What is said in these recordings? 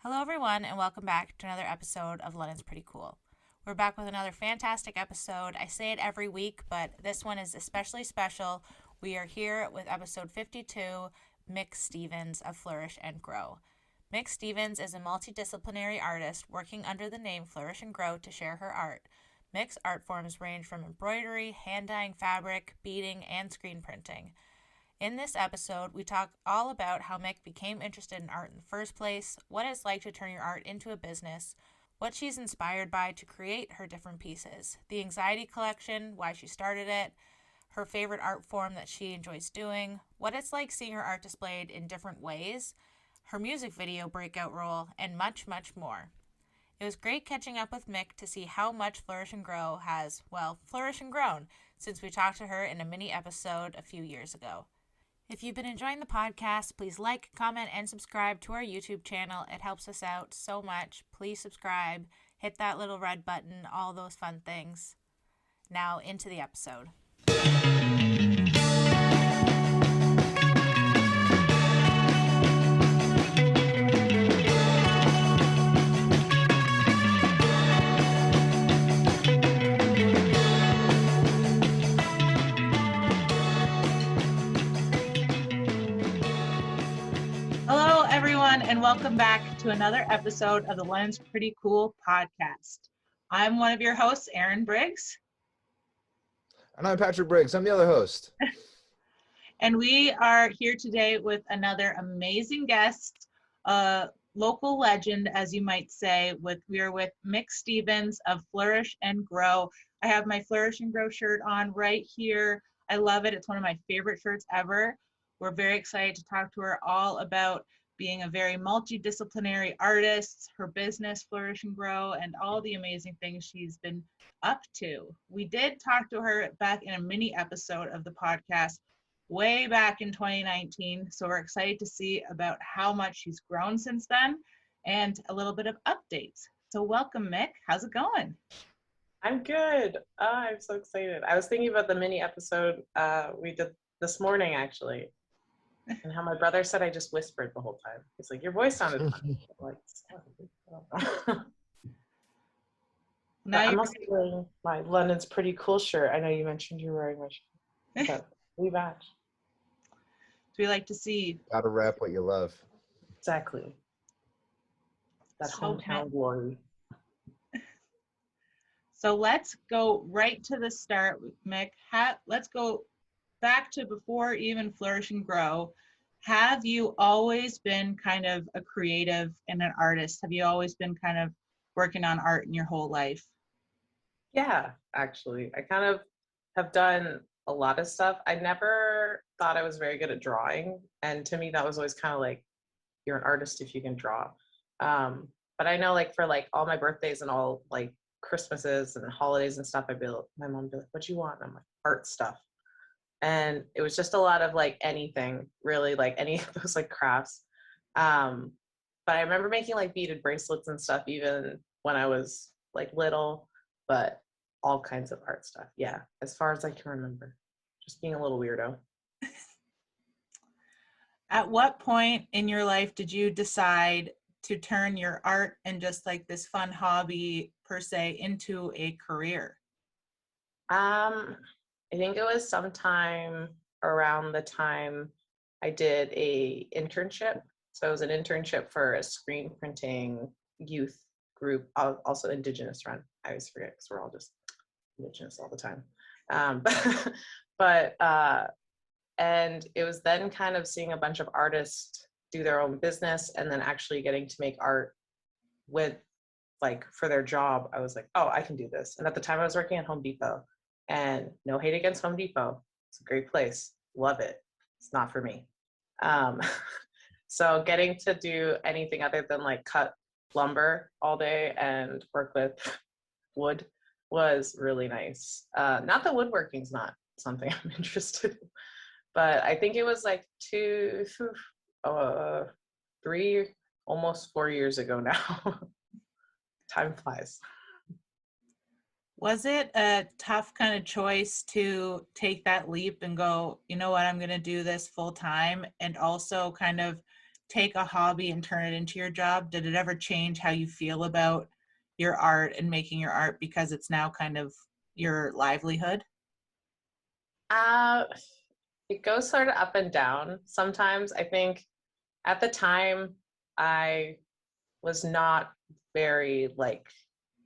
Hello, everyone, and welcome back to another episode of London's Pretty Cool. We're back with another fantastic episode. I say it every week, but this one is especially special. We are here with episode 52, Mik Stevens of Flourish and Grow. Mik Stevens is a multidisciplinary artist working under the name Flourish and Grow to share her art. Mik's art forms range from embroidery, hand-dyeing fabric, beading, and screen printing. In this episode, we talk all about how Mik became interested in art in the first place, what it's like to turn your art into a business, what she's inspired by to create her different pieces, the anxiety collection, why she started it, her favorite art form that she enjoys doing, what it's like seeing her art displayed in different ways, her music video breakout role, and much, much more. It was great catching up with Mik to see how much Flourish and Grow has, flourished and grown since we talked to her in a mini episode a few years ago. If you've been enjoying the podcast, please like, comment, and subscribe to our YouTube channel. It helps us out so much. Please subscribe, hit that little red button, all those fun things. Now, into the episode. Hello, everyone, and welcome back to another episode of the London's Pretty Cool podcast. I'm one of your hosts, Erin Briggs. And I'm Patrick Briggs. I'm the other host. And we are here today with another amazing guest, a local legend, as you might say. We are with Mik Stevens of Flourish and Grow. I have my Flourish and Grow shirt on right here. I love it. It's one of my favorite shirts ever. We're very excited to talk to her all about being a very multidisciplinary artist, her business, Flourish and Grow, and all the amazing things she's been up to. We did talk to her back in a mini episode of the podcast way back in 2019. So we're excited to see about how much she's grown since then and a little bit of updates. So welcome, Mik. How's it going? I'm good. I'm so excited. I was thinking about the mini episode we did this morning, actually, and how my brother said I just whispered the whole time. He's like, your voice sounded funny. I'm like, I'm also wearing my London's Pretty Cool shirt. I know you mentioned you're wearing my shirt, but we match. So we like to see. Gotta rap what you love. Exactly. That hometown glory. So let's go right to the start, Mik. Let's go back to before even Flourish and Grow. Have you always been kind of a creative and an artist? Have you always been kind of working on art in your whole life? Yeah, actually. I kind of have done a lot of stuff. I never thought I was very good at drawing. And to me, that was always kind of like, you're an artist if you can draw. But I know like for like all my birthdays and all like Christmases and holidays and stuff, my mom would be like, what do you want? And I'm like, art stuff. And it was just a lot of like anything, really, like any of those like crafts. But I remember making like beaded bracelets and stuff even when I was like little, but all kinds of art stuff. Yeah, as far as I can remember, just being a little weirdo. At what point in your life did you decide to turn your art and just like this fun hobby per se into a career? I think it was sometime around the time I did a internship. So it was an internship for a screen printing youth group, also Indigenous run. I always forget because we're all just Indigenous all the time. And it was then kind of seeing a bunch of artists do their own business and then actually getting to make art with like for their job. I was like, oh, I can do this. And at the time I was working at Home Depot, and no hate against Home Depot. It's a great place. Love it. It's not for me. So getting to do anything other than like cut lumber all day and work with wood was really nice. Not that woodworking's not something I'm interested in, but I think it was like 3, almost 4 years ago now. Time flies. Was it a tough kind of choice to take that leap and go, you know what, I'm going to do this full time, and also kind of take a hobby and turn it into your job? Did it ever change how you feel about your art and making your art because it's now kind of your livelihood? Uh, it goes sort of up and down. Sometimes I think at the time I was not very like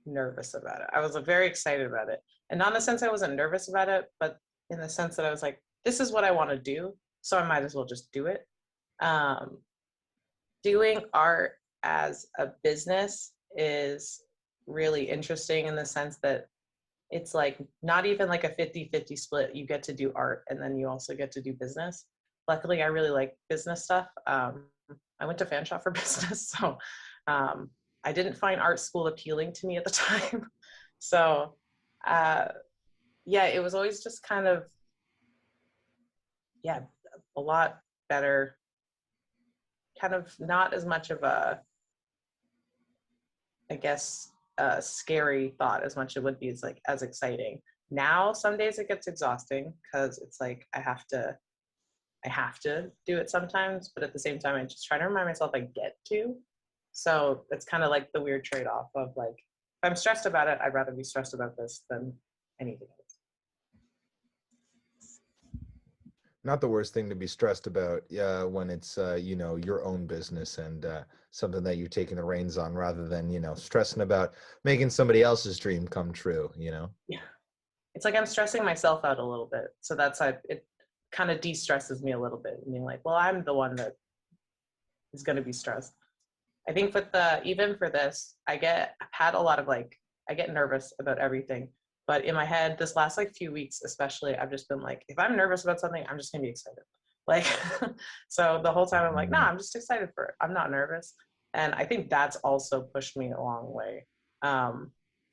nervous about it. I was very excited about it. And not in the sense I wasn't nervous about it, but in the sense that I was like, this is what I want to do. So I might as well just do it. Um, Doing art as a business is really interesting in the sense that it's like not even like a 50-50 split. You get to do art and then you also get to do business. Luckily, I really like business stuff. I went to fan shop for business, so I didn't find art school appealing to me at the time. So uh, yeah, it was always just kind of, yeah, a lot better, kind of not as much of a, I guess, a scary thought as much as it would be as like as exciting. Now, some days it gets exhausting because it's like I have to do it sometimes, but at the same time, I just try to remind myself I get to. So it's kind of like the weird trade-off of like, if I'm stressed about it, I'd rather be stressed about this than anything else. Not the worst thing to be stressed about when it's your own business and something that you're taking the reins on, rather than stressing about making somebody else's dream come true. Yeah, it's like I'm stressing myself out a little bit, so that's how it kind of de-stresses me a little bit, being like, well, I'm the one that is going to be stressed. I think with even for this, I've had a lot of like, I get nervous about everything. But in my head, this last like few weeks, especially, I've just been like, if I'm nervous about something, I'm just gonna be excited. Like, so the whole time I'm like, nah, I'm just excited for it. I'm not nervous. And I think that's also pushed me a long way.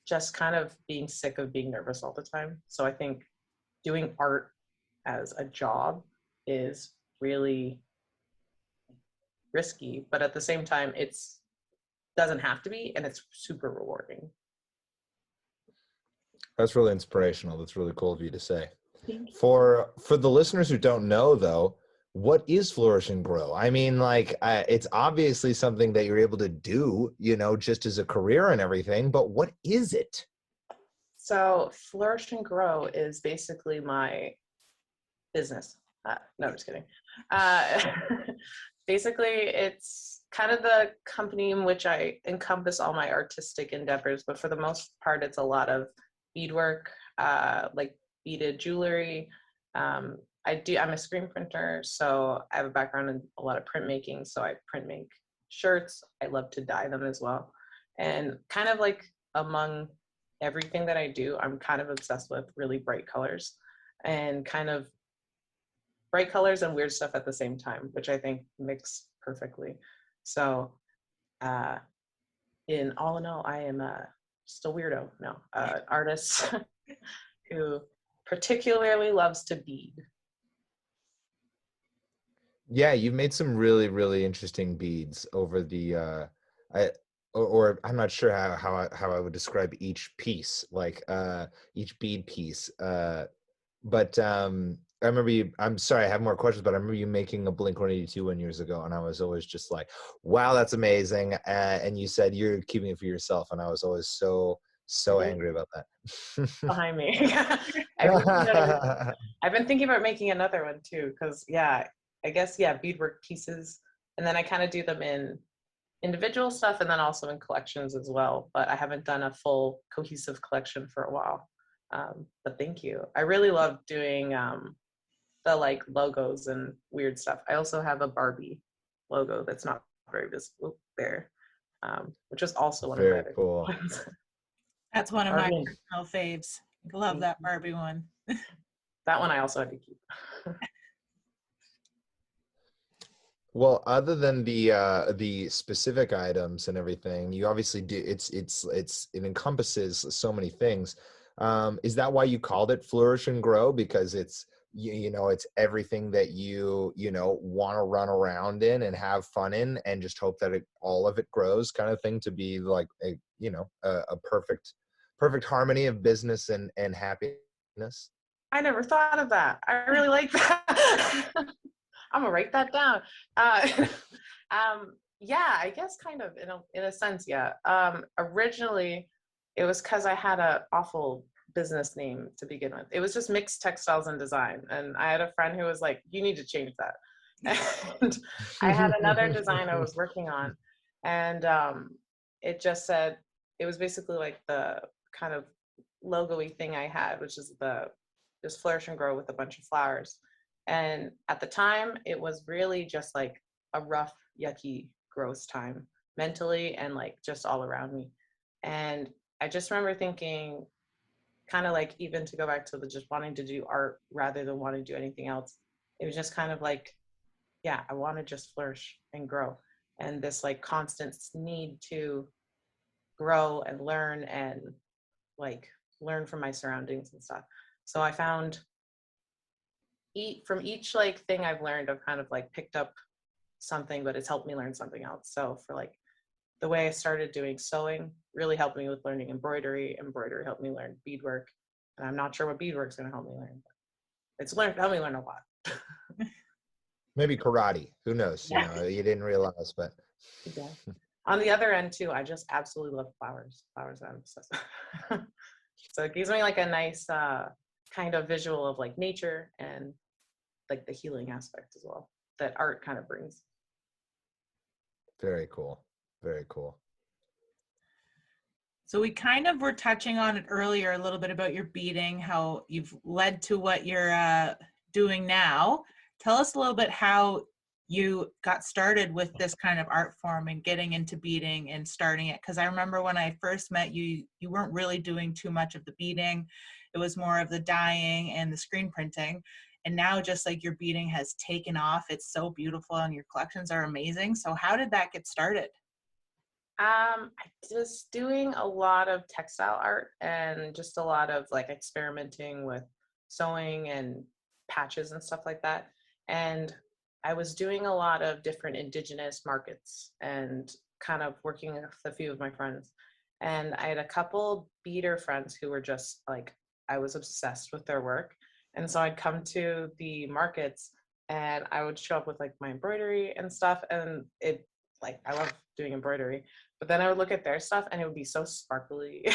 Just kind of being sick of being nervous all the time. So I think doing art as a job is really risky, but at the same time, it's doesn't have to be, and it's super rewarding. That's really inspirational. That's really cool of you to say. Thank you. For the listeners who don't know, though, what is Flourish and Grow? I mean, like, it's obviously something that you're able to do, just as a career and everything, but what is it? So Flourish and Grow is basically my business. No, I'm just kidding. Basically, it's kind of the company in which I encompass all my artistic endeavors, but for the most part, it's a lot of beadwork, like beaded jewelry. I'm a screen printer, so I have a background in a lot of printmaking. So I print make shirts. I love to dye them as well. And kind of like among everything that I do, I'm kind of obsessed with really bright colors and kind of bright colors and weird stuff at the same time, which I think mix perfectly. So in all, I am just a weirdo, no, artist who particularly loves to bead. Yeah, you've made some really, really interesting beads over the or I'm not sure how I would describe each piece, like each bead piece. But I remember you, I'm sorry, I have more questions, but I remember you making a Blink-182 one years ago, and I was always just like, wow, that's amazing. And you said you're keeping it for yourself, and I was always so angry about that. Behind me. I've been thinking about making another one too, because yeah, I guess, yeah, beadwork pieces. And then I kind of do them in individual stuff and then also in collections as well. But I haven't done a full cohesive collection for a while. But thank you. I really love doing the like logos and weird stuff. I also have a Barbie logo that's not very visible there, which is also one of my Very other cool. ones. That's one of my Barbie. personal faves. Love that Barbie one. That one I also had to keep. Well, other than the specific items and everything, you obviously do. It encompasses so many things. Is that why you called it Flourish and Grow? Because it's it's everything that you want to run around in and have fun in, and just hope that all of it grows, kind of thing, to be like a perfect harmony of business and happiness. I never thought of that. I really like that. I'm gonna write that down. Yeah, I guess kind of in a sense, yeah. Originally, it was because I had a awful business name to begin with. It was just Mixed Textiles and Design, and I had a friend who was like, "You need to change that." And I had another design I was working on, and it just said it was basically like the kind of logo-y thing I had, which is the just Flourish and Grow with a bunch of flowers. And at the time, it was really just like a rough, yucky, gross time mentally and like just all around me. And I just remember thinking, kind of like even to go back to the just wanting to do art rather than wanting to do anything else, it was just kind of like, yeah, I want to just flourish and grow. And this like constant need to grow and learn and like learn from my surroundings and stuff. So I found from each like thing I've learned, I've kind of like picked up something, but it's helped me learn something else. So for like the way I started doing sewing really helped me with learning embroidery. Embroidery helped me learn beadwork. And I'm not sure what beadwork's going to help me learn. But helped me learn a lot. Maybe karate. Who knows? You Yeah. know, you didn't realize, but Yeah. On the other end too, I just absolutely love flowers. Flowers I'm obsessed. So it gives me like a nice kind of visual of like nature and like the healing aspect as well that art kind of brings. very cool. Very cool. So we kind of were touching on it earlier a little bit about your beading, how you've led to what you're doing now. Tell us a little bit how you got started with this kind of art form and getting into beading and starting it. Because I remember when I first met you, you weren't really doing too much of the beading. It was more of the dyeing and the screen printing. And now just like your beading has taken off, it's so beautiful and your collections are amazing. So how did that get started? I was doing a lot of textile art and just a lot of like experimenting with sewing and patches and stuff like that. And I was doing a lot of different indigenous markets and kind of working with a few of my friends. And I had a couple beater friends who were just like, I was obsessed with their work. And so I'd come to the markets and I would show up with like my embroidery and stuff. And it like, I love doing embroidery, but then I would look at their stuff and it would be so sparkly.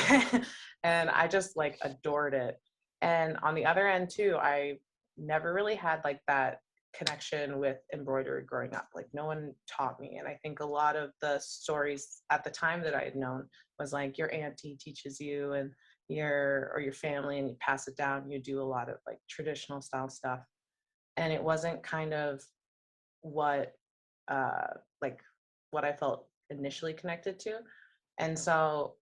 And I just like adored it. And on the other end too, I never really had like that connection with embroidery growing up. Like no one taught me. And I think a lot of the stories at the time that I had known was like your auntie teaches you and your family and you pass it down. You do a lot of like traditional style stuff. And it wasn't kind of what like what I felt initially connected to. And so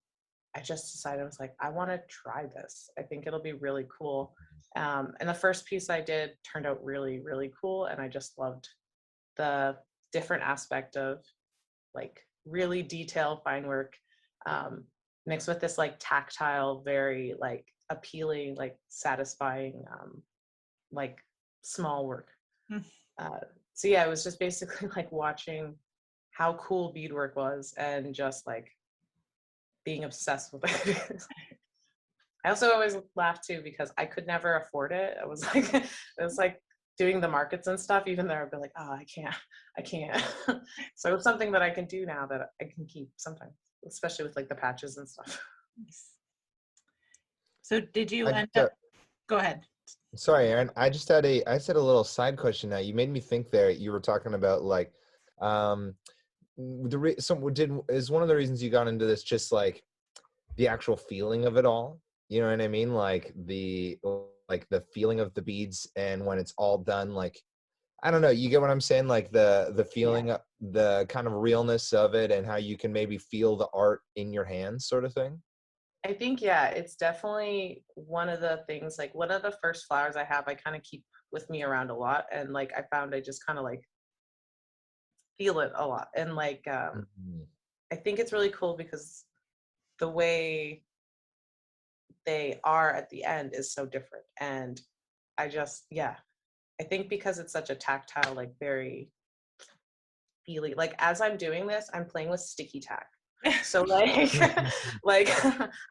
I just decided, I was like, I want to try this. I think it'll be really cool. And the first piece I did turned out really, really cool. And I just loved the different aspect of like really detailed fine work mixed with this like tactile, very like appealing, like satisfying, like small work. So yeah, it was just basically like watching how cool beadwork was and just like being obsessed with it. I also always laugh too because I could never afford it. I was like, it was like doing the markets and stuff, even though I'd be like, oh, I can't. So it's something that I can do now that I can keep sometimes, especially with like the patches and stuff. So did you I end just, up, go ahead. sorry, Aaron. I just had a little side question now. You made me think there. You were talking about like, is one of the reasons you got into this just like the actual feeling of it all? You know what I mean? Like the feeling of the beads and when it's all done, like, I don't know, you get what I'm saying? Like the feeling, Yeah. the kind of realness of it and how you can maybe feel the art in your hands sort of thing. I think, yeah, it's definitely one of the things, like one of the first flowers I have, I kind of keep with me around a lot. And like, I found I just kind of like feel it a lot. And like, Mhm. I think it's really cool because the way they are at the end is so different. And I just, yeah, I think because it's such a tactile, like very feely, like as I'm doing this, I'm playing with sticky tack. So like, like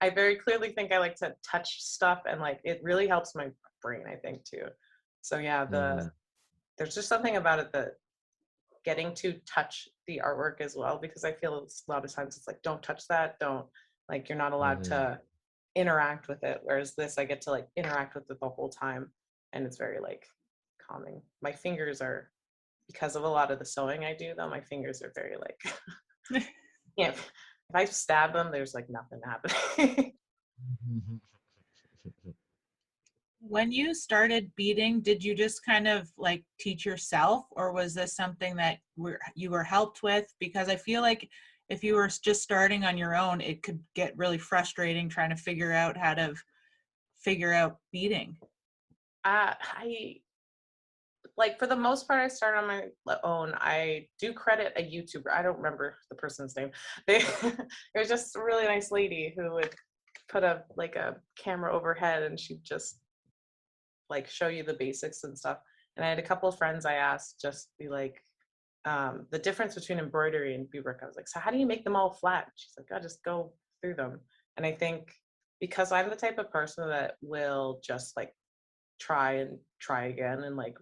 I very clearly think I like to touch stuff and like, it really helps my brain, I think too. So yeah, Mhm. there's just something about it that getting to touch the artwork as well, because I feel a lot of times it's like, don't touch that, don't, like, you're not allowed Mhm. to interact with it. Whereas this, I get to like interact with it the whole time, and it's very like calming. My fingers are, because of a lot of the sewing I do though, my fingers are very like, yeah, if I stab them, there's like nothing happening. When you started beading, did you just kind of like teach yourself, or was this something that you were helped with? Because I feel like if you were just starting on your own, it could get really frustrating trying to figure out how to figure out beading. I like, for the most part, I started on my own. I do credit a YouTuber. I don't remember the person's name. They, it was just a really nice lady who would put a like a camera overhead, and she'd just like show you the basics and stuff. And I had a couple of friends I asked, just be like, the difference between embroidery and beadwork. I was like, so how do you make them all flat? She's like, I just go through them. And I think because I'm the type of person that will just like try and try again and like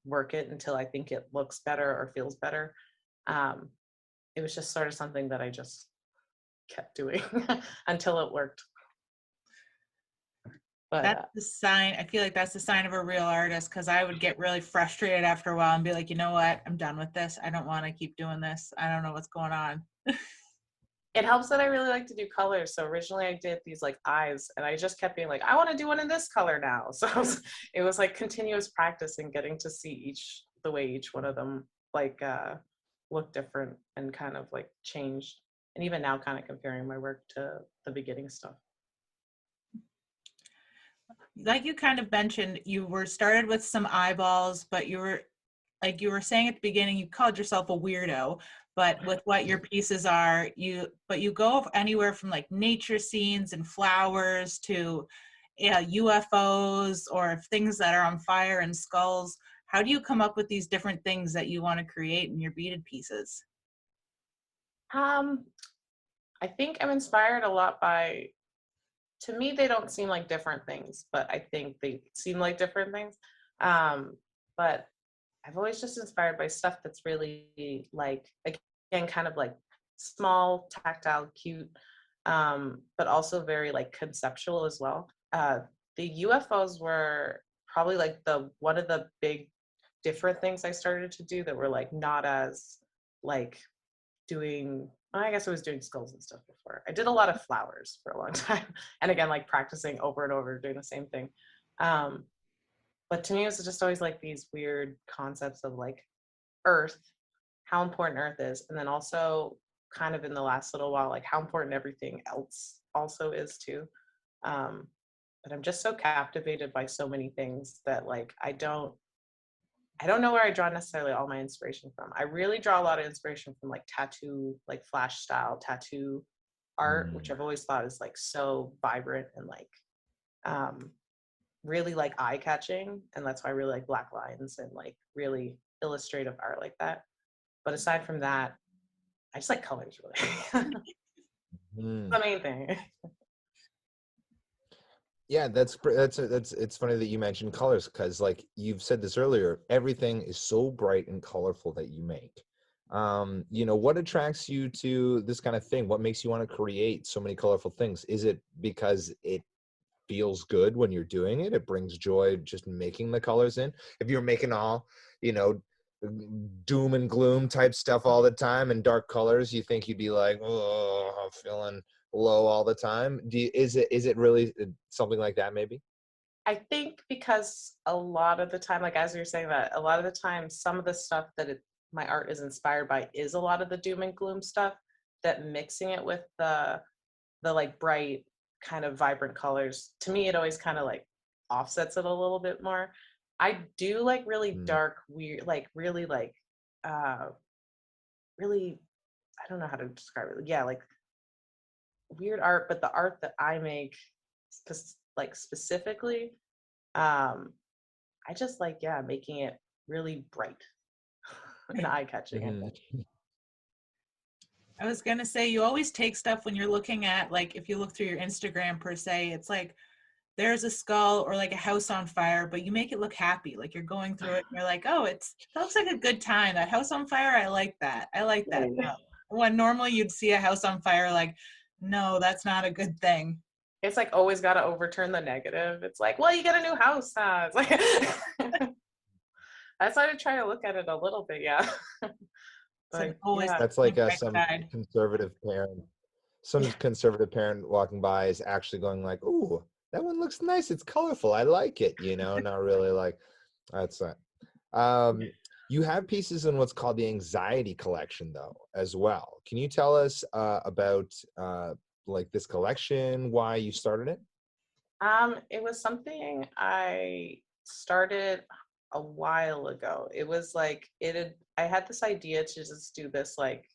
work it until I think it looks better or feels better. Um, it was just sort of something that I just kept doing until it worked. But That's the sign. I feel like that's the sign of a real artist, because I would get really frustrated after a while and be like, you know what? I'm done with this. I don't want to keep doing this. I don't know what's going on. it helps that I really like to do colors. So originally I did these like eyes, and I just kept being like, I want to do one in this color now. So it was like continuous practice and getting to see the way each one of them like look different and kind of like changed. And even now kind of comparing my work to the beginning stuff. Like you kind of mentioned, you were started with some eyeballs, but you were, like you were saying at the beginning, you called yourself a weirdo, but with what your pieces are, you go anywhere from like nature scenes and flowers to UFOs or things that are on fire and skulls. How do you come up with these different things that you want to create in your beaded pieces? Um, I think I'm inspired a lot by, to me, they don't seem like different things, but I think they seem like different things. Um, but I've always just inspired by stuff that's really like, again, kind of like small, tactile, cute, but also very like conceptual as well. The UFOs were probably like one of the big different things I started to do that were like not as like doing, I guess I was doing skulls and stuff before. I did a lot of flowers for a long time. And again, like practicing over and over, doing the same thing. Um, but to me, it was just always like these weird concepts of like Earth, how important Earth is. And then also kind of in the last little while, like how important everything else also is too. But I'm just so captivated by so many things that like, I don't know where I draw necessarily all my inspiration from. I really draw a lot of inspiration from like tattoo, like flash style tattoo art, which I've always thought is like so vibrant and like um, really like eye catching. And that's why I really like black lines and like really illustrative art like that. But aside from that, I just like colors really. Mm. The main thing. Yeah, that's it's funny that you mentioned colors, because like you've said this earlier, everything is so bright and colorful that you make. What attracts you to this kind of thing? What makes you want to create so many colorful things? Is it because it feels good when you're doing it? It brings joy just making the colors in. If you're making all, you know, doom and gloom type stuff all the time and dark colors, you think you'd be like, oh, I'm feeling low all the time. Is it really something like that maybe? I think because a lot of the time, like as you're saying that, a lot of the time, some of the stuff that my art is inspired by is a lot of the doom and gloom stuff. That mixing it with the like bright, kind of vibrant colors, to me, it always kind of like offsets it a little bit more. I do like really Mm. dark, weird, like really like, uh, really, I don't know how to describe it. Yeah, like weird art, but the art that I make, like specifically, um, I just like, yeah, making it really bright and eye-catching, I think. I was gonna say, you always take stuff when you're looking at, like, if you look through your Instagram per se, it's like there's a skull or like a house on fire, but you make it look happy. Like you're going through it and you're like, oh, that looks like a good time. That house on fire, I like that. I like that. When normally you'd see a house on fire, like, no, that's not a good thing. It's like always got to overturn the negative. It's like, well, you get a new house. It's like that's how I try to look at it a little bit. Yeah. It's like But always yeah, That's like the bright some side. conservative parent. Some conservative parent walking by is actually going like, "Ooh, that one looks nice. It's colorful. I like it." You know, not really like that's not. You have pieces in what's called the anxiety collection, though, as well. Can you tell us about like this collection, why you started it? it was something I started a while ago. It was like I had this idea to just do this like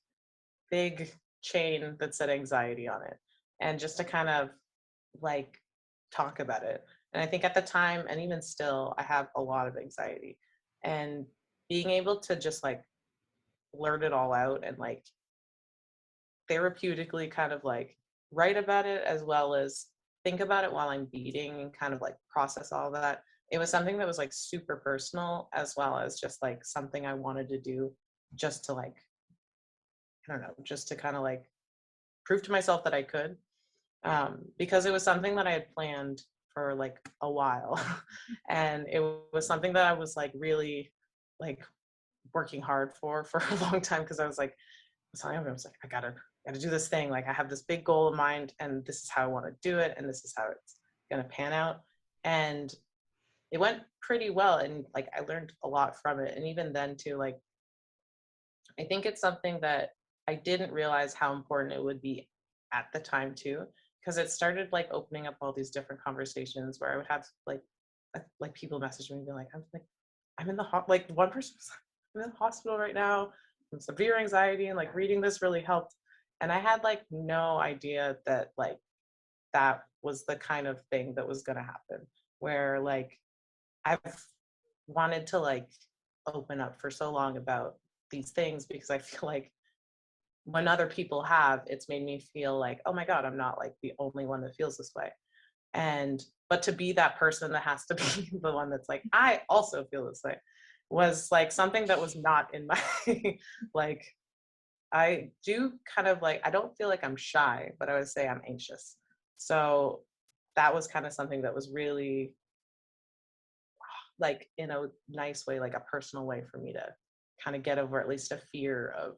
big chain that said anxiety on it, and just to kind of like talk about it. And I think at the time, and even still, I have a lot of anxiety. And being able to just like blurt it all out and like therapeutically kind of like write about it, as well as think about it while I'm beading and kind of like process all that. It was something that was like super personal, as well as just like something I wanted to do just to like, I don't know, just to kind of like prove to myself that I could. Because it was something that I had planned for like a while. And it was something that I was like really like working hard for a long time, because I was like, I was like, I gotta do this thing. Like I have this big goal in mind, and this is how I want to do it, and this is how it's gonna pan out. And it went pretty well, and like I learned a lot from it. And even then too, like I think it's something that I didn't realize how important it would be at the time too, because it started like opening up all these different conversations where I would have like people message me and be like, I'm in the like one person was like, I'm in the hospital right now with severe anxiety, and like reading this really helped. And I had like no idea that like that was the kind of thing that was gonna happen. Where like I've wanted to like open up for so long about these things, because I feel like when other people have, it's made me feel like, oh my God, I'm not like the only one that feels this way. And but to be that person that has to be the one that's like, I also feel this way, was like something that was not in my like, I do kind of like, I don't feel like I'm shy, but I would say I'm anxious. So that was kind of something that was really like in a nice way, like a personal way for me to kind of get over at least a fear of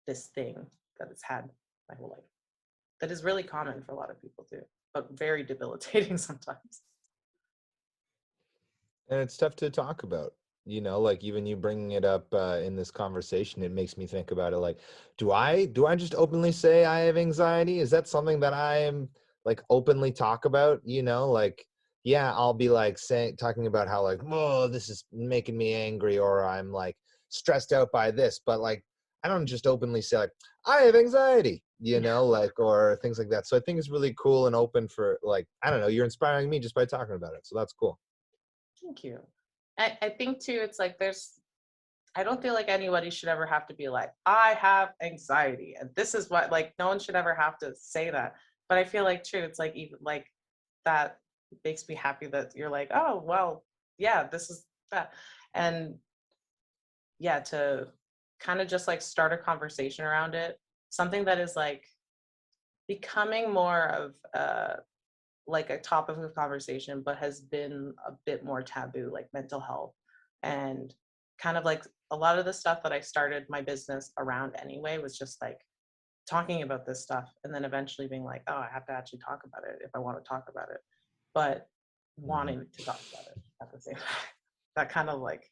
this thing that it's had my whole life. That is really common for a lot of people too, but very debilitating sometimes. And it's tough to talk about, you know, like even you bringing it up in this conversation, it makes me think about it. Like, do I just openly say I have anxiety? Is that something that I am like openly talk about? You know, like, yeah, I'll be like talking about how like, oh, this is making me angry, or I'm like stressed out by this, but like, I don't just openly say like, I have anxiety, you know, like, or things like that. So I think it's really cool and open for like, I don't know, you're inspiring me just by talking about it. So that's cool. Thank you. I think too, it's like I don't feel like anybody should ever have to be like, I have anxiety and this is what, like, no one should ever have to say that. But I feel like too, it's like even like that makes me happy that you're like, oh, well, yeah, this is that. And yeah, to kind of just like start a conversation around it, something that is like becoming more of like a topic of conversation, but has been a bit more taboo, like mental health. And kind of like a lot of the stuff that I started my business around anyway was just like talking about this stuff, and then eventually being like, oh, I have to actually talk about it if I want to talk about it, but wanting to talk about it at the same time. That kind of like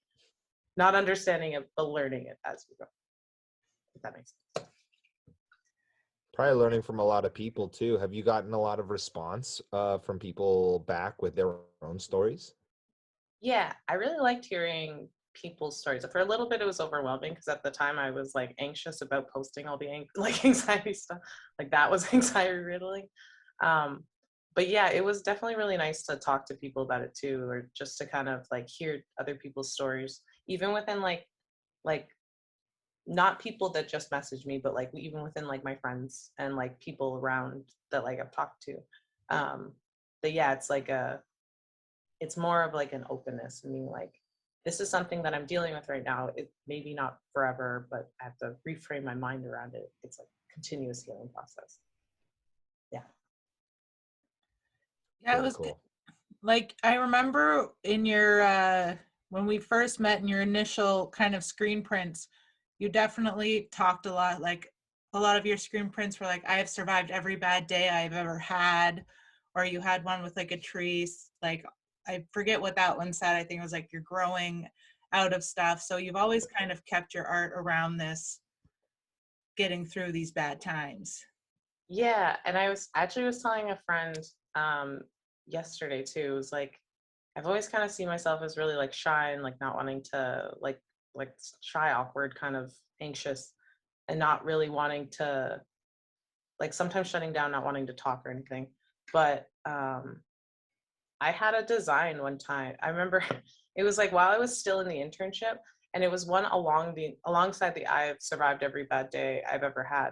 not understanding it, but learning it as we go, if that makes sense. Probably learning from a lot of people too. Have you gotten a lot of response from people back with their own stories? Yeah, I really liked hearing people's stories. For a little bit, it was overwhelming because at the time I was like anxious about posting all the like anxiety stuff. Like that was anxiety riddling. Um, but yeah, it was definitely really nice to talk to people about it too, or just to kind of like hear other people's stories, even within like not people that just message me, but like even within like my friends and like people around that like I've talked to. Um, yeah, it's more of like an openness, meaning like, this is something that I'm dealing with right now. It maybe not forever, but I have to reframe my mind around it. It's like a continuous healing process. Yeah. Yeah, it Very was cool. like, I remember in your when we first met in your initial kind of screen prints, you definitely talked a lot. Like, a lot of your screen prints were like, I have survived every bad day I've ever had. Or you had one with like a tree, like, I forget what that one said. I think it was like, you're growing out of stuff. So you've always kind of kept your art around this, getting through these bad times. Yeah, and I was telling a friend yesterday too. It was like, I've always kind of seen myself as really like shy and like not wanting to like shy, awkward, kind of anxious, and not really wanting to, like, sometimes shutting down, not wanting to talk or anything. But I had a design one time. I remember it was like while I was still in the internship, and it was one alongside the I've survived every bad day I've ever had.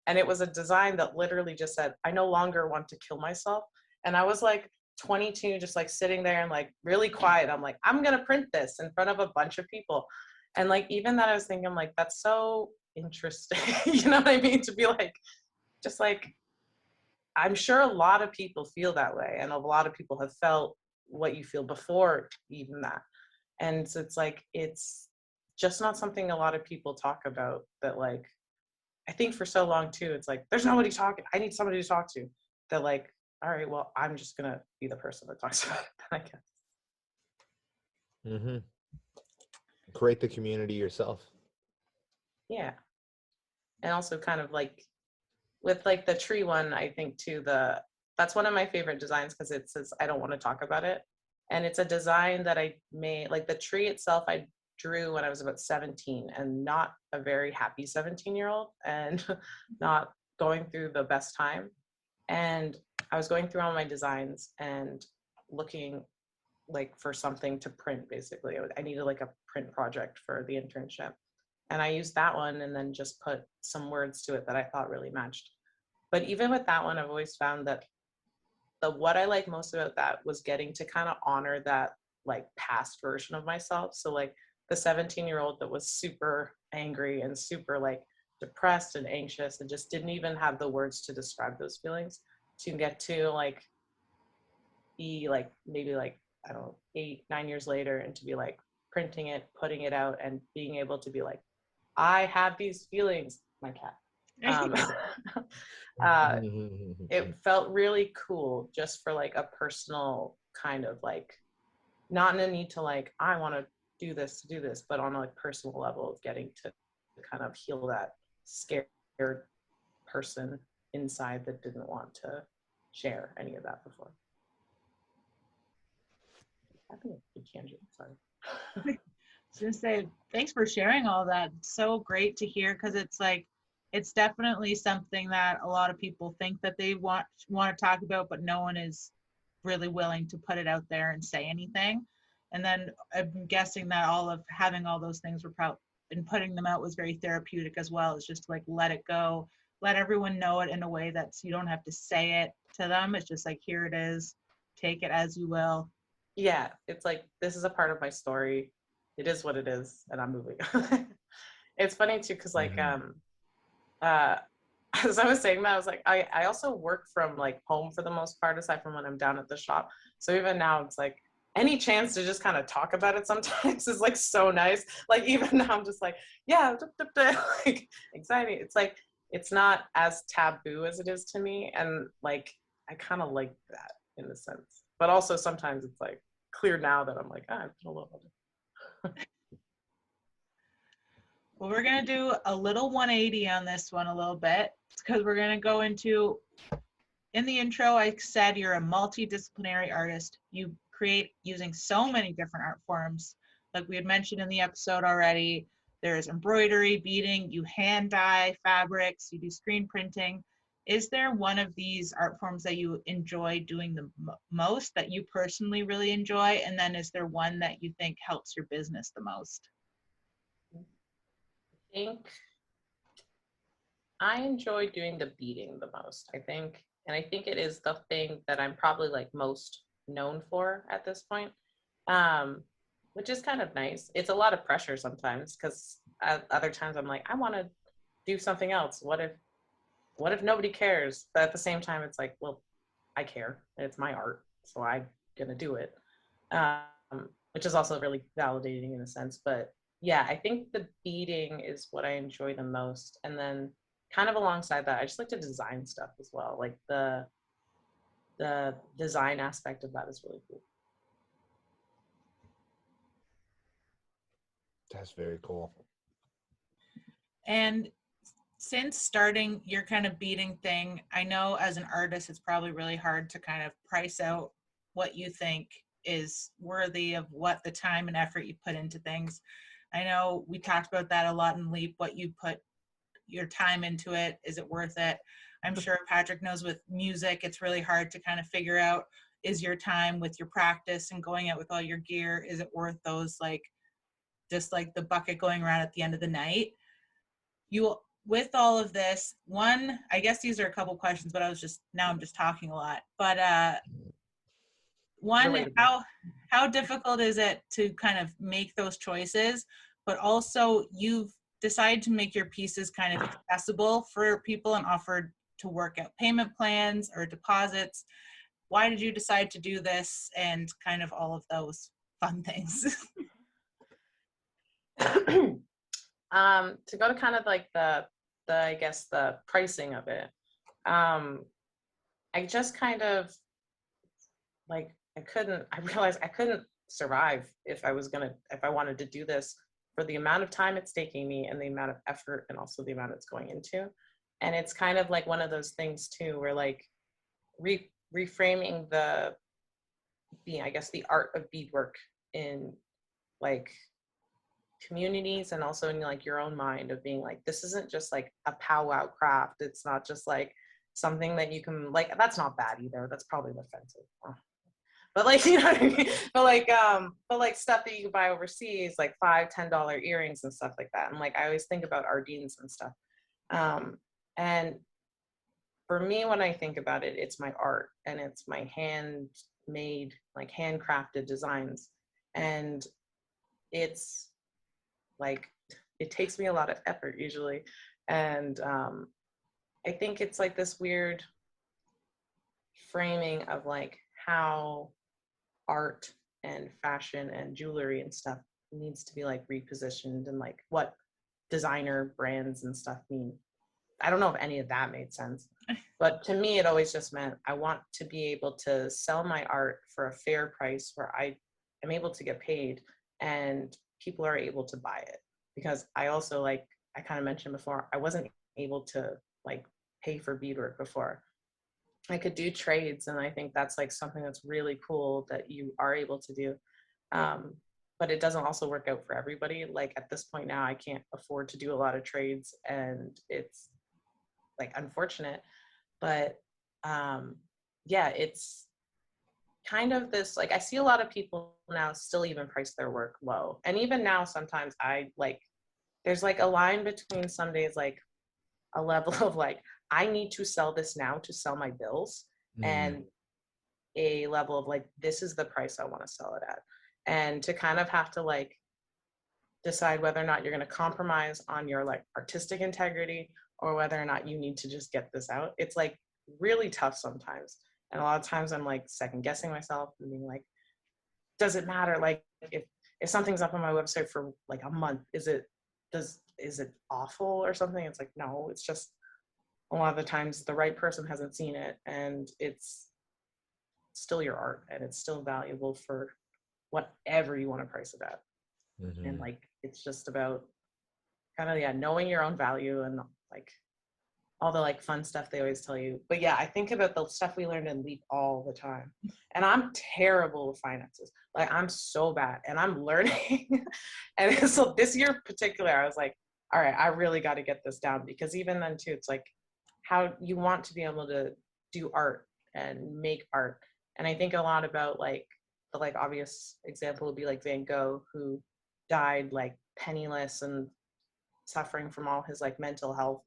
And it was a design that literally just said, I no longer want to kill myself. And I was like 22, just like sitting there and like really quiet. I'm like, I'm gonna print this in front of a bunch of people. And like even that I was thinking, like, that's so interesting. You know what I mean? To be like, just like, I'm sure a lot of people feel that way, and a lot of people have felt what you feel before even that. And so it's like, it's just not something a lot of people talk about. That, like, I think for so long too, it's like, there's nobody talking. I need somebody to talk to. That, like, all right, well, I'm just gonna be the person that talks about it, I guess. Mm-hmm. Create the community yourself. Yeah. And also kind of like with like the tree one, I think too, that's one of my favorite designs because it says, I don't want to talk about it. And it's a design that I made, like the tree itself, I drew when I was about 17, and not a very happy 17-year-old, and not going through the best time. And I was going through all my designs and looking like for something to print. Basically, I needed like a print project for the internship. And I used that one and then just put some words to it that I thought really matched. But even with that one, I've always found that what I like most about that was getting to kind of honor that like past version of myself. So like the 17-year-old that was super angry and super like depressed and anxious and just didn't even have the words to describe those feelings, to get to like be like maybe like, I don't know, 8-9 years later, and to be like printing it, putting it out, and being able to be like, I have these feelings, my cat. Um, it felt really cool just for like a personal kind of like, not in a need to like, I want to do this, but on a like personal level of getting to kind of heal that scared person inside that didn't want to share any of that before. I think it's a good tangent, sorry. I was gonna say, thanks for sharing all that. It's so great to hear, because it's like, it's definitely something that a lot of people think that they want to talk about, but no one is really willing to put it out there and say anything. And then I'm guessing that all of having all those things were and putting them out was very therapeutic as well. It's just like, let it go, let everyone know it in a way that you don't have to say it to them. It's just like, here it is, take it as you will. Yeah, it's like, this is a part of my story. It is what it is, and I'm moving. It's funny too, because like as I was saying that, I was like, I also work from like home for the most part, aside from when I'm down at the shop. So even now, it's like any chance to just kind of talk about it sometimes is like so nice. Like even now, I'm just like, yeah, like anxiety. It's like, it's not as taboo as it is to me, and like I kind of like that in a sense. But also sometimes it's like clear now that I'm like, ah, I've been a little older. Well, we're going to do a little 180 on this one a little bit, because we're going to go into, in the intro, I said you're a multidisciplinary artist. You create using so many different art forms. Like we had mentioned in the episode already, there's embroidery, beading, you hand dye fabrics, you do screen printing. Is there one of these art forms that you enjoy doing the most, that you personally really enjoy? And then is there one that you think helps your business the most? I think I enjoy doing the beading the most. I think And I think it is the thing that I'm probably like most known for at this point, which is kind of nice. It's a lot of pressure sometimes because other times I'm like, I want to do something else. What if nobody cares? But at the same time, it's like, well, I care. It's my art, so I'm gonna do it. Which is also really validating in a sense. But yeah, I think the beading is what I enjoy the most. And then kind of alongside that, I just like to design stuff as well. Like the design aspect of that is really cool. That's very cool. And since starting your kind of beading thing, I know as an artist, it's probably really hard to kind of price out what you think is worthy of what the time and effort you put into things. I know we talked about that a lot in Leap, what you put your time into it. Is it worth it? I'm sure Patrick knows with music, it's really hard to kind of figure out, is your time with your practice and going out with all your gear, is it worth those, like, just like the bucket going around at the end of the night? You, with all of this, one, I guess these are a couple questions, but I'm just talking a lot. But one, Relatable. how difficult is it to kind of make those choices? But also, you've decided to make your pieces kind of accessible for people and offered to work out payment plans or deposits. Why did you decide to do this, and kind of all of those fun things? To go to kind of like the I guess the pricing of it, I just kind of like I realized I couldn't survive if I wanted to do this for the amount of time it's taking me and the amount of effort and also the amount it's going into. And it's kind of like one of those things too, where like reframing I guess the art of beadwork in like communities and also in like your own mind of being like, this isn't just like a powwow craft. It's not just like something that you can like, that's not bad either. That's probably offensive. But like, you know what I mean? But like stuff that you can buy overseas, like $5-10 earrings and stuff like that. And like, I always think about Ardeen's and stuff. And for me, when I think about it, it's my art and it's my handmade, like handcrafted designs. And it's like, it takes me a lot of effort usually. And I think it's like this weird framing of like how art and fashion and jewelry and stuff needs to be like repositioned and like what designer brands and stuff mean. I don't know if any of that made sense, but to me, it always just meant I want to be able to sell my art for a fair price where I am able to get paid and people are able to buy it. Because I also, like I kind of mentioned before, I wasn't able to like pay for beadwork before. I could do trades, and I think that's like something that's really cool that you are able to do. But it doesn't also work out for everybody. Like at this point now, I can't afford to do a lot of trades, and it's like unfortunate. But yeah, it's kind of this like I see a lot of people now still even price their work low, and even now sometimes I like there's like a line between some days like a level of like I need to sell this now to sell my bills, and a level of like this is the price I want to sell it at, and to kind of have to like decide whether or not you're going to compromise on your like artistic integrity or whether or not you need to just get this out. It's like really tough sometimes, and a lot of times I'm like second guessing myself and being like, does it matter? Like if something's up on my website for like a month, is it awful or something? It's like, no, it's just a lot of the times the right person hasn't seen it, and it's still your art and it's still valuable for whatever you want to price it at. And like it's just about kind of, yeah, knowing your own value and like all the like fun stuff they always tell you. But yeah, I think about the stuff we learned in Leap all the time, and I'm terrible with finances. Like I'm so bad, and I'm learning. And so this year in particular, I was like, all right, I really got to get this down, because even then too, it's like how you want to be able to do art and make art. And I think a lot about like the like obvious example would be like Van Gogh, who died like penniless and suffering from all his like mental health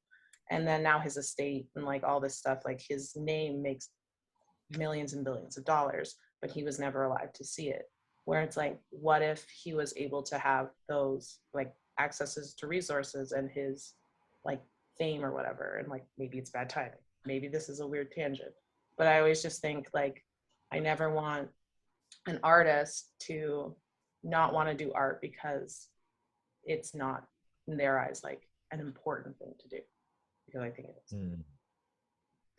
And then now his estate and like all this stuff, like his name makes millions and billions of dollars, but he was never alive to see it. Where it's like, what if he was able to have those like accesses to resources and his like fame or whatever, and like maybe it's bad timing, maybe this is a weird tangent, but I always just think like I never want an artist to not want to do art because it's not in their eyes like an important thing to do, because I think it is.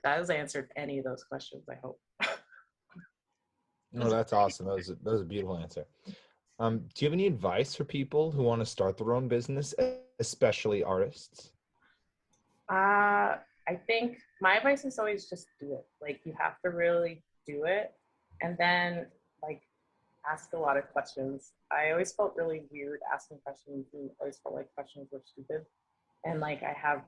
That has answered any of those questions, I hope. No, that's awesome. That was a beautiful answer. Do you have any advice for people who want to start their own business, especially artists? I think my advice is always just do it. Like you have to really do it, and then like ask a lot of questions. I always felt really weird asking questions, and always felt like questions were stupid. And like I have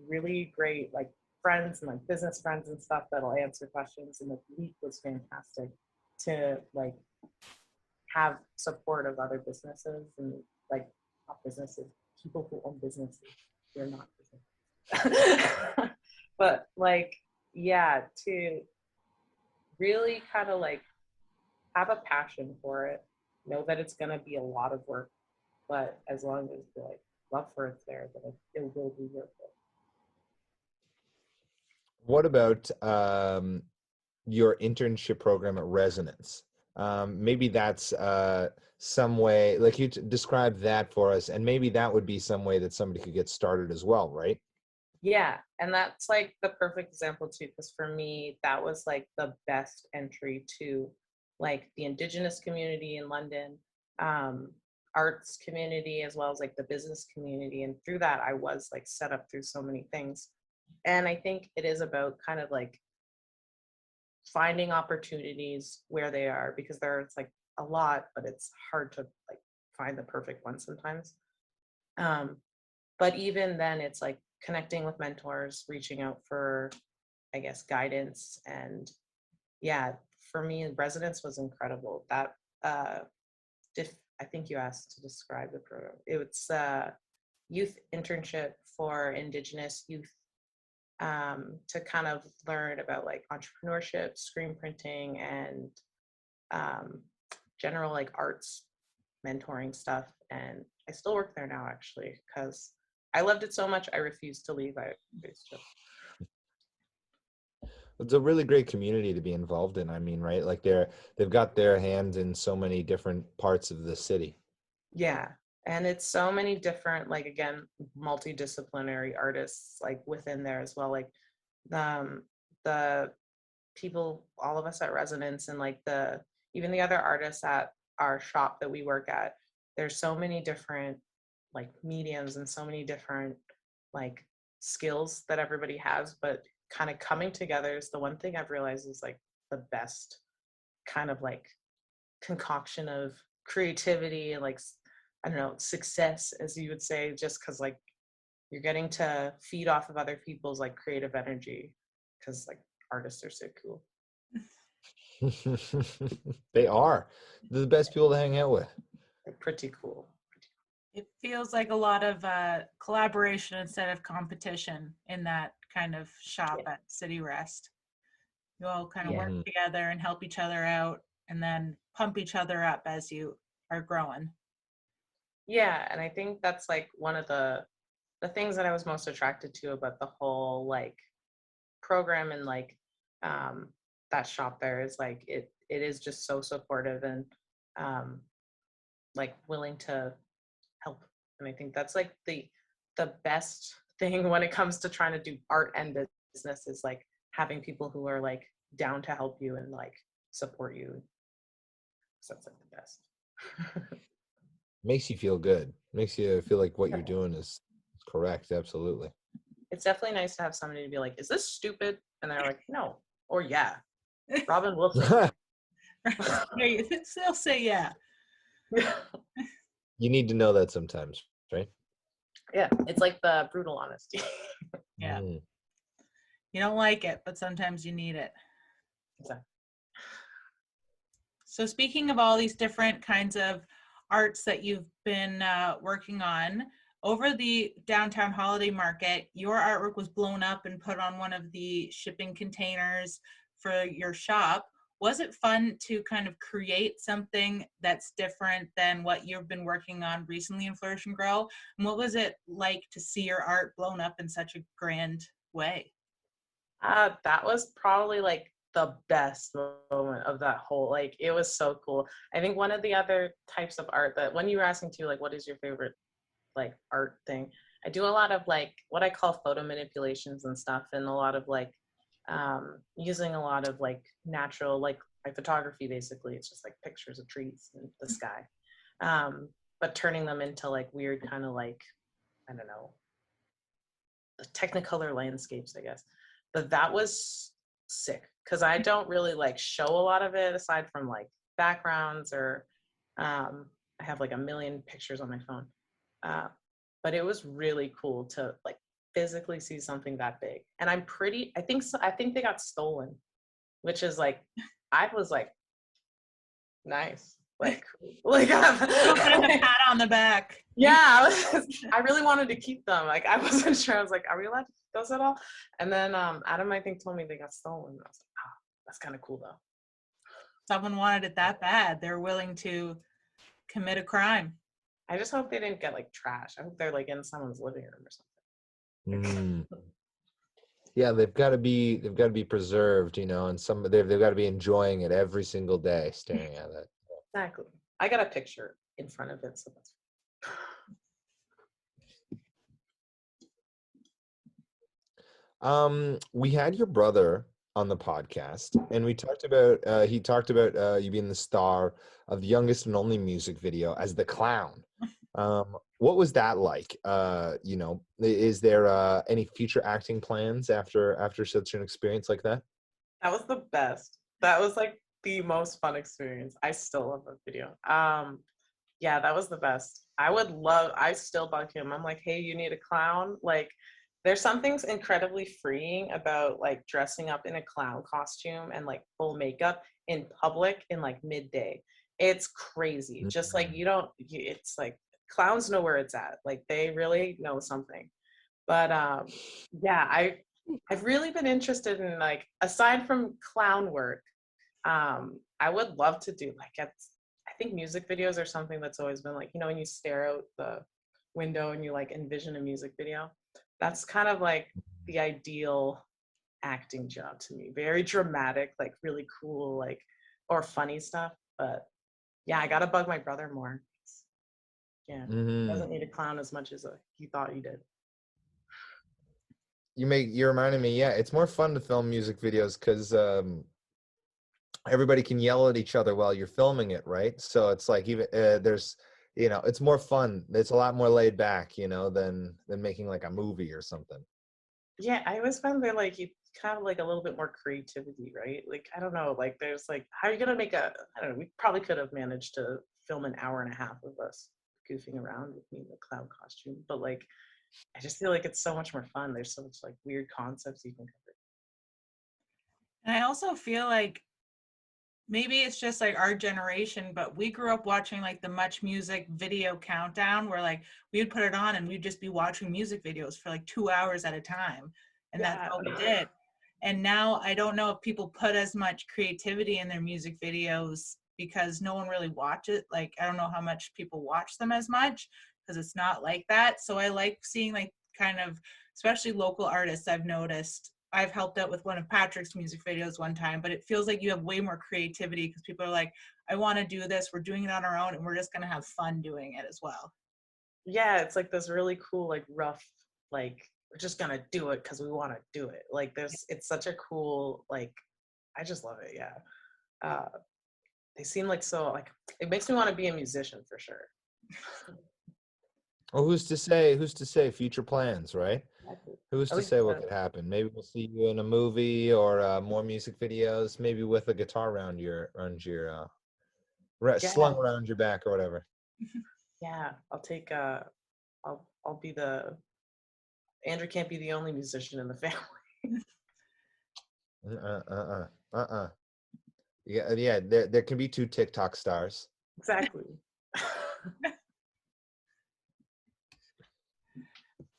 really great like friends and like business friends and stuff that'll answer questions, and the week was fantastic to like have support of other businesses and like not businesses, people who own businesses. They're not businesses. But like, yeah, to really kind of like have a passion for it, know that it's going to be a lot of work, but as long as the like love for it's there, then it will be worth it. What about your internship program at Resonance? Maybe that's some way, like you describe that for us, and maybe that would be some way that somebody could get started as well, right? Yeah, and that's like the perfect example too, because for me, that was like the best entry to like the Indigenous community in London, arts community, as well as like the business community. And through that, I was like set up through so many things. And I think it is about kind of like finding opportunities where they are, because there's like a lot, but it's hard to like find the perfect one sometimes. But even then, it's like connecting with mentors, reaching out for, I guess, guidance. And yeah, for me, Resonance was incredible. That, I think you asked to describe the program. It's a youth internship for Indigenous youth, to kind of learn about like entrepreneurship, screen printing, and general like arts mentoring stuff. And I still work there now, actually, because I loved it so much. I refused to leave. It's a really great community to be involved in. I mean, right? Like they've got their hands in so many different parts of the city. Yeah. And it's so many different, like, again, multidisciplinary artists, like within there as well. Like the people, all of us at Resonance, and like even the other artists at our shop that we work at, there's so many different like mediums and so many different like skills that everybody has, but kind of coming together is the one thing I've realized is like the best kind of like concoction of creativity and like, I don't know, success, as you would say, just because like you're getting to feed off of other people's like creative energy, because like artists are so cool. They are. They're the best people to hang out with. They're pretty cool. It feels like a lot of collaboration instead of competition in that kind of shop at City Rest. You all kind of work together and help each other out, and then pump each other up as you are growing. Yeah, and I think that's like one of the things that I was most attracted to about the whole like program, and like that shop there is like it is just so supportive and like willing to help. And I think that's like the best thing when it comes to trying to do art and business, is like having people who are like down to help you and like support you. So that's like the best. Makes you feel good. Makes you feel like what you're doing is correct. Absolutely. It's definitely nice to have somebody to be like, is this stupid? And they're like, no. Or yeah. Robin will say. They'll say yeah. You need to know that sometimes, right? Yeah, it's like the brutal honesty. Yeah. You don't like it, but sometimes you need it. Exactly. So speaking of all these different kinds of arts that you've been working on, over the downtown holiday market, your artwork was blown up and put on one of the shipping containers for your shop. Was it fun to kind of create something that's different than what you've been working on recently in Flourish and Grow? And what was it like to see your art blown up in such a grand way? That was probably like the best moment of that whole, like, it was so cool. I think one of the other types of art that when you were asking too, like, what is your favorite like art thing? I do a lot of like what I call photo manipulations and stuff, and a lot of like using a lot of like natural, like my photography basically. It's just like pictures of trees and the sky, but turning them into like weird kind of like, I don't know, technicolor landscapes, I guess. But that was sick because I don't really like show a lot of it aside from like backgrounds or I have like a million pictures on my phone. Uh, but it was really cool to like physically see something that big. And I think so, I think they got stolen, which is like, I was like, nice. Like, Little bit of a pat on the back. yeah, I really wanted to keep them. Like, I wasn't sure. I was like, are we allowed to keep those at all? And then Adam, I think, told me they got stolen. I was like, oh, that's kind of cool though. Someone wanted it that bad. They're willing to commit a crime. I just hope they didn't get like trash. I hope they're like in someone's living room or something. Yeah, they've got to be preserved, you know, and they've got to be enjoying it every single day, staring at it. Exactly. I got a picture in front of it, so that's. We had your brother on the podcast, and we talked about he talked about you being the star of the youngest and only music video as the clown. What was that like? You know, is there any future acting plans after such an experience like that? That was the best. That was like the most fun experience. I still love that video. Yeah, that was the best. I still bug him. I'm like, hey, you need a clown? Like, there's something incredibly freeing about like dressing up in a clown costume and like full makeup in public in like midday. It's crazy. Just like it's like clowns know where it's at. Like they really know something. But yeah, I've really been interested in like, aside from clown work, I would love to do like, I think music videos are something that's always been like, you know, when you stare out the window and you like envision a music video, that's kind of like the ideal acting job to me. Very dramatic, like really cool, like, or funny stuff. But yeah, I gotta bug my brother more. Yeah, doesn't need a clown as much as he thought he did. You reminded me, yeah, it's more fun to film music videos because everybody can yell at each other while you're filming it, right? So it's like even there's, you know, it's more fun. It's a lot more laid back, you know, than making like a movie or something. Yeah, I always found that like you kind of like a little bit more creativity, right? Like I don't know, like there's like, how are you gonna make a, I don't know, we probably could have managed to film an hour and a half of us goofing around with me in the clown costume, but like I just feel like it's so much more fun. There's so much like weird concepts you can cover. And I also feel like maybe it's just like our generation, but we grew up watching like the Much Music video countdown where like we would put it on and we'd just be watching music videos for like 2 hours at a time. And that's all we did. And now I don't know if people put as much creativity in their music videos because no one really watches. Like, I don't know how much people watch them as much because it's not like that. So I like seeing like kind of, especially local artists, I've noticed. I've helped out with one of Patrick's music videos one time, but it feels like you have way more creativity because people are like, I want to do this. We're doing it on our own and we're just going to have fun doing it as well. Yeah, it's like this really cool, like rough, like we're just gonna do it because we want to do it. Like it's such a cool, like, I just love it. Yeah. They seem like so like, it makes me want to be a musician for sure. Well, who's to say future plans, right? Exactly. Who's At to least, say what could happen? Maybe we'll see you in a movie or more music videos, maybe with a guitar around your slung around your back or whatever. yeah, I'll take I'll be the, Andrew can't be the only musician in the family. Yeah, there can be 2 TikTok stars. Exactly.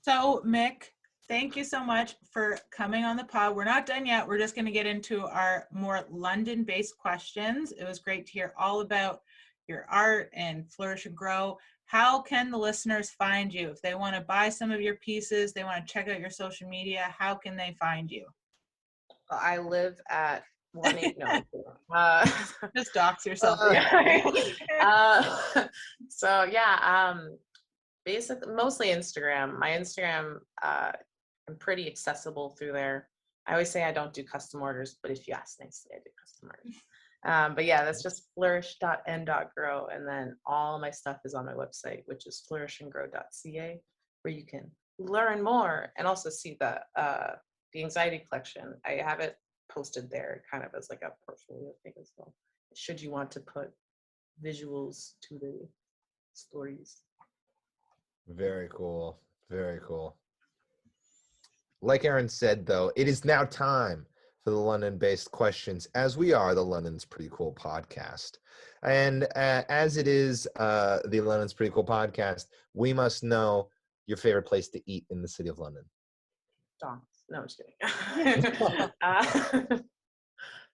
So, Mick, thank you so much for coming on the pod. We're not done yet. We're just going to get into our more London-based questions. It was great to hear all about your art and Flourish and Grow. How can the listeners find you? If they want to buy some of your pieces, they want to check out your social media, how can they find you? I live at 18, no, Just dox yourself. so yeah, basically mostly Instagram. My Instagram, I'm pretty accessible through there. I always say I don't do custom orders, but if you ask nicely, I do custom orders. But yeah, that's just flourish.n.grow, and then all my stuff is on my website, which is flourishandgrow.ca, where you can learn more and also see the anxiety collection. I have it posted there kind of as like a portfolio thing as well, should you want to put visuals to the stories. Very cool. Very cool. Like Aaron said, though, it is now time for the London-based questions, as we are the London's Pretty Cool podcast. And as it is the London's Pretty Cool podcast, we must know your favorite place to eat in the city of London. Don's. No, I'm just kidding.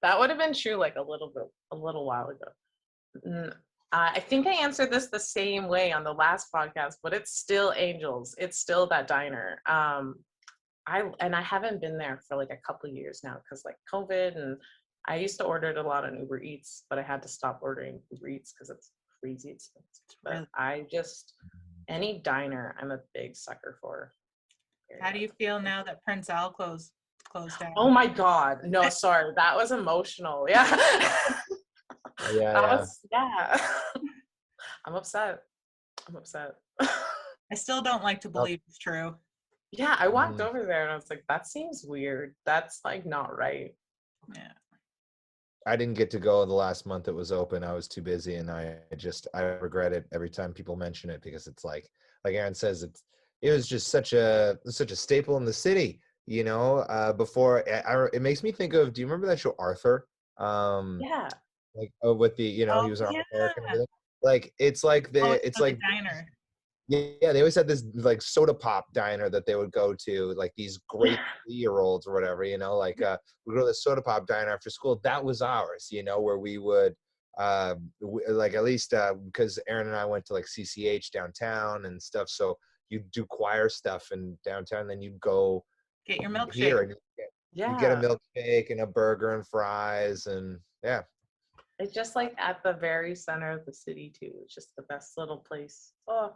That would have been true like a little while ago. I think I answered this the same way on the last podcast, but it's still Angels. It's still that diner. I haven't been there for like a couple of years now because like COVID, and I used to order it a lot on Uber Eats, but I had to stop ordering Uber Eats because it's crazy expensive. But I just, any diner, I'm a big sucker for. How do you feel now that Prince Al closed down? Oh my God. No, sorry. That was emotional. Yeah. Yeah. Yeah. I'm upset. I still don't like to believe it's true. Yeah, I walked over there and I was like, that seems weird. That's like not right. Yeah. I didn't get to go the last month it was open. I was too busy, and I regret it every time people mention it, because it's like Aaron says, it was just such a staple in the city, you know. Before it makes me think of, do you remember that show Arthur? Yeah. Like with the, he was an yeah. American and everything. Like it's like The diner. Yeah, they always had this like soda pop diner that they would go to, like these great 3-year-olds or whatever, like we go to the soda pop diner after school. That was ours, where we would like, at least because Aaron and I went to like CCH downtown and stuff, so you do choir stuff in downtown, then you go Get your milkshake. here and you get a milkshake and a burger and fries, and yeah. It's just like at the very center of the city too. It's just the best little place. Oh,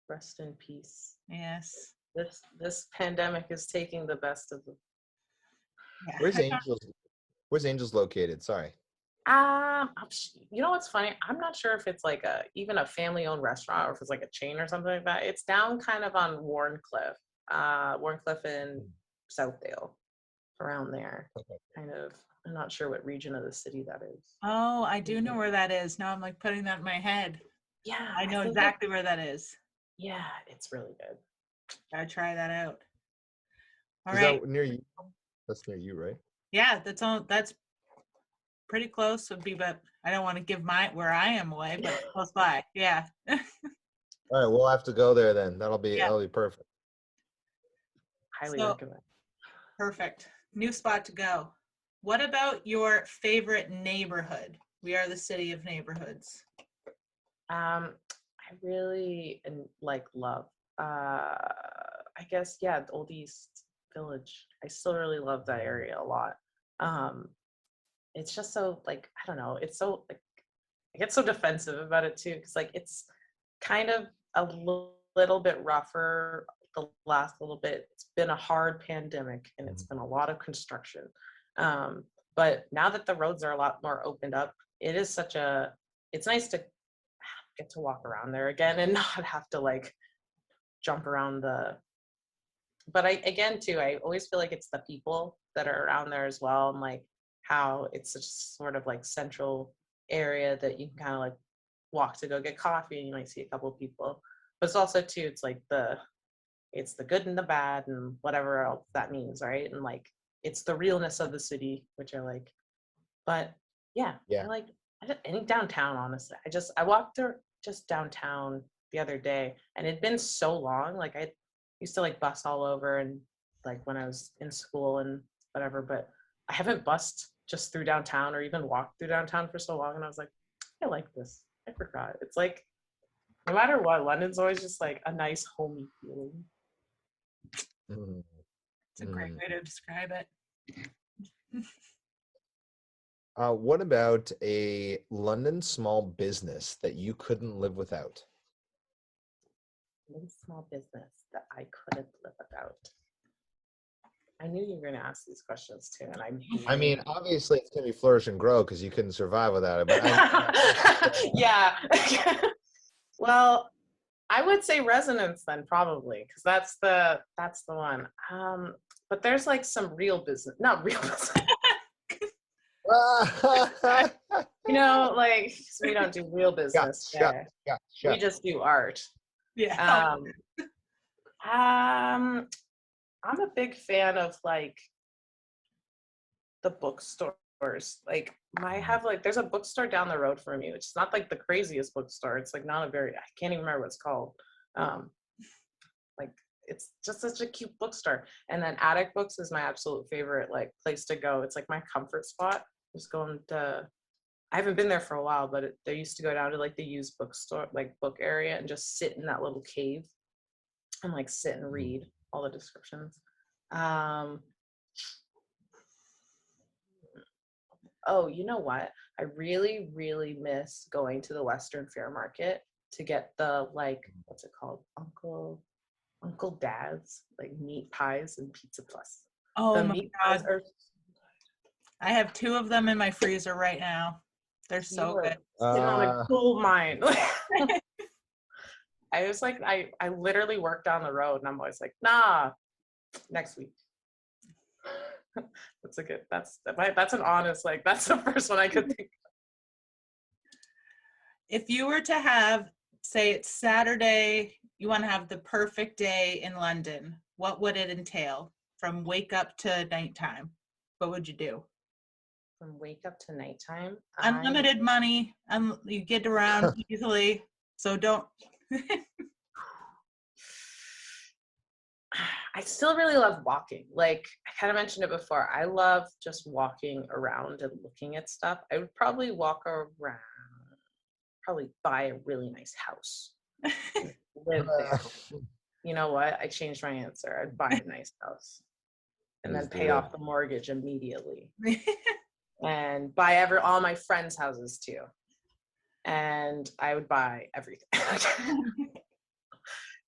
rest in peace. Yes. This pandemic is taking the best of them. Yeah. Where's Angels located? Sorry. You know what's funny? I'm not sure if it's like even a family-owned restaurant or if it's like a chain or something like that. It's down kind of on Warncliffe and Southdale, around there. Okay. Kind of. I'm not sure what region of the city that is. Oh, I do know where that is. Now I'm like putting that in my head. Yeah. I know exactly where that is. Yeah, it's really good. Gotta try that out. All Is right. that near you? That's near you, right? Yeah, that's pretty close. Would be, but I don't want to give where I am away, but close by. Yeah. All right, we'll have to go there then. That'll be perfect. Highly recommend. Perfect. New spot to go. What about your favorite neighborhood? We are the city of neighborhoods. I really love, I guess, the Old East Village. I still really love that area a lot. It's just so I don't know, it's so I get so defensive about it too, because it's kind of a little bit rougher the last little bit. It's been a hard pandemic and it's been a lot of construction. But now that the roads are a lot more opened up, it's nice to get to walk around there again and not have to jump around but I always feel like it's the people that are around there as well, and how it's such sort of central area that you can kind of walk to go get coffee and you might see a couple of people. But it's also too, it's the good and the bad and whatever else that means, right? And it's the realness of the city, which I like. But yeah. Any downtown, honestly. I walked there just downtown the other day, and it'd been so long. used to like bus all over and like when I was in school and whatever, but I haven't bussed just through downtown or even walked through downtown for so long. And I was like, I like this. I forgot. It's like, no matter what, London's always just like a nice homey feeling. Mhm. It's a great way to describe it. What about a London small business that you couldn't live without? One small business that I couldn't live without. I knew you were going to ask these questions too, and I mean, obviously it's gonna be Flourish and Grow because you couldn't survive without it. But yeah. Well, I would say resonance then probably because that's the one. But there's like some real business, not real business. You know, like we don't do real business there. We just do art. Yeah. I'm a big fan of like the bookstores. Like I have like there's a bookstore down the road from me, which is not like the craziest bookstore. It's like not a very I can't even remember what it's called. Like it's just such a cute bookstore. And then Attic Books is my absolute favorite like place to go. It's like my comfort spot. Just going to I haven't been there for a while, but they used to go down to like the used bookstore, like book area, and just sit in that little cave and like sit and read all the descriptions. Oh, you know what? I really, really miss going to the Western Fair Market to get the like, what's it called? Uncle Dad's like meat pies and Pizza Plus. Oh The my meat God. pies are I have 2 of them in my freezer right now. They're so good. sitting on a gold mine. I was like, I literally work down the road and I'm always like, nah, next week. That's a good, that's an honest, like, that's the first one I could think of. If you were to have, say it's Saturday, you want to have the perfect day in London, what would it entail from wake up to nighttime? What would you do? From wake up to nighttime. Unlimited money, you get around easily, so don't. I still really love walking. Like I kind of mentioned it before. I love just walking around and looking at stuff. I would probably walk around, probably buy a really nice house, live there. You know what? I changed my answer. I'd buy a nice house and then pay off the mortgage immediately. And buy all my friends' houses too. And I would buy everything.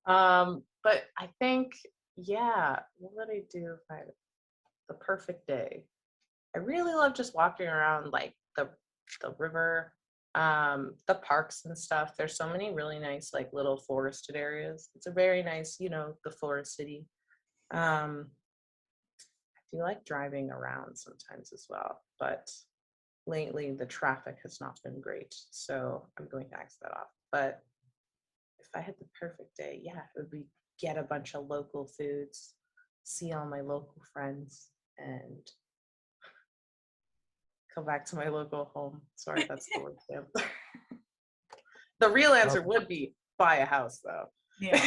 But I think, yeah, what would I do if I had the perfect day? I really love just walking around like the river, the parks and stuff. There's so many really nice like little forested areas. It's a very nice, you know, the forest city. I do like driving around sometimes as well, but lately the traffic has not been great, so I'm going to X that off. But if I had the perfect day, yeah, it would be get a bunch of local foods, see all my local friends, and come back to my local home. Sorry, that's the worst answer. The real answer would be buy a house, though. Yeah.